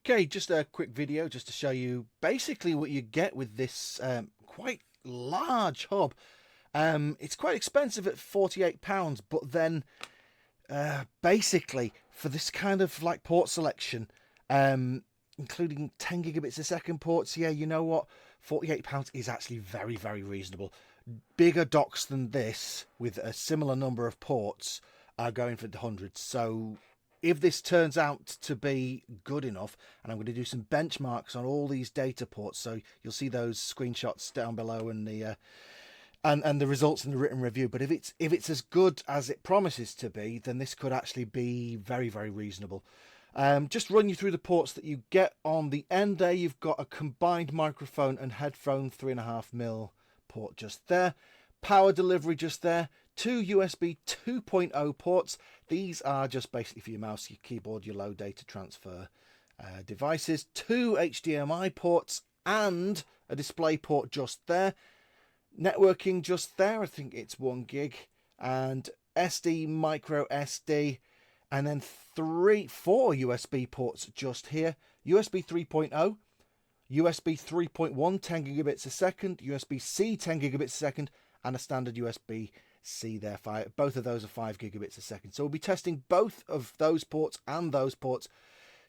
Okay, just a quick video just to show you basically what you get with this quite large hub. It's quite expensive at £48, but then basically for this kind of like port selection, including 10 gigabits a second ports, yeah, you know what, £48 is actually very, very reasonable. Bigger docks than this with a similar number of ports are going for the hundreds. So if this turns out to be good enough, and I'm going to do some benchmarks on all these data ports, so you'll see those screenshots down below and the and the results in the written review. But if it's as good as it promises to be, then this could actually be very, very reasonable. Just run you through the ports that you get on the end there. You've got a combined microphone and headphone 3.5mm port just there. Power delivery just there. 2 USB 2.0 ports. These are just basically for your mouse, your keyboard, your low data transfer devices. 2 HDMI ports and a display port just there. Networking just there, I think it's 1 gig. And SD, micro SD. And then 4 USB ports just here. USB 3.0. USB 3.1, 10 gigabits a second. USB-C, 10 gigabits a second. And a standard USB-C there. Both of those are 5 gigabits a second. So we'll be testing both of those ports and those ports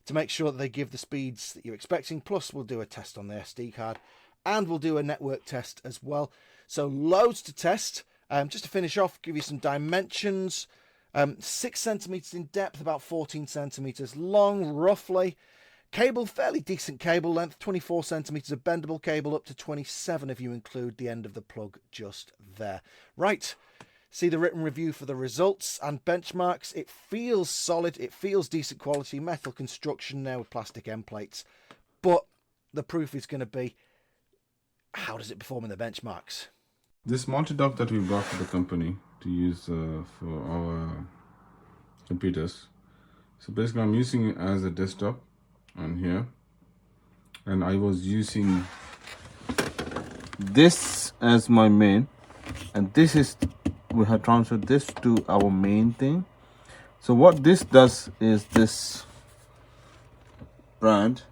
to make sure that they give the speeds that you're expecting. Plus, we'll do a test on the SD card. And we'll do a network test as well. So loads to test. Just to finish off, give you some dimensions. 6 centimeters in depth, about 14 centimeters long, roughly. Cable, fairly decent cable length, 24 centimeters of bendable cable, up to 27 if you include the end of the plug just there. Right, see the written review for the results and benchmarks. It feels solid, it feels decent quality, metal construction now with plastic end plates. But the proof is going to be, how does it perform in the benchmarks? This multi-dock that we brought for the company to use for our computers. So basically I'm using it as a desktop on here, and I was using this as my main, and this is, we have transferred this to our main thing. So what this does is, this brand,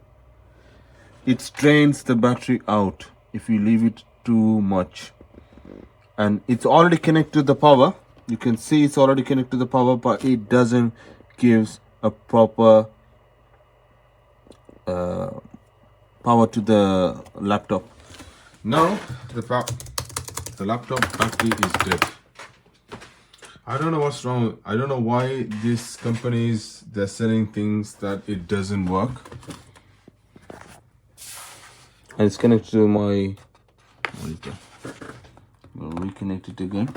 it drains the battery out if you leave it too much. And it's already connected to the power. You can see it's already connected to the power, but it doesn't give a proper power to the laptop. Now the laptop battery is dead. I don't know what's wrong. I don't know why these companies, they're selling things that it doesn't work. And it's connected to my, what is that? We'll reconnect it again.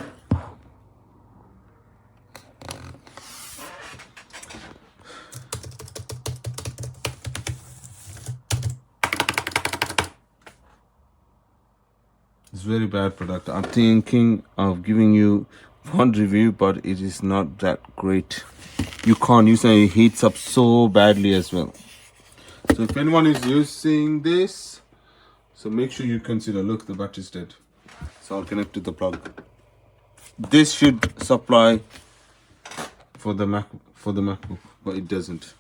It's very bad product. I'm thinking of giving you one review, but it is not that great. You can't use it, it heats up so badly as well. So if anyone is using this, so make sure you consider, look, the battery's dead. So I'll connect to the plug. This should supply for the MacBook, but it doesn't.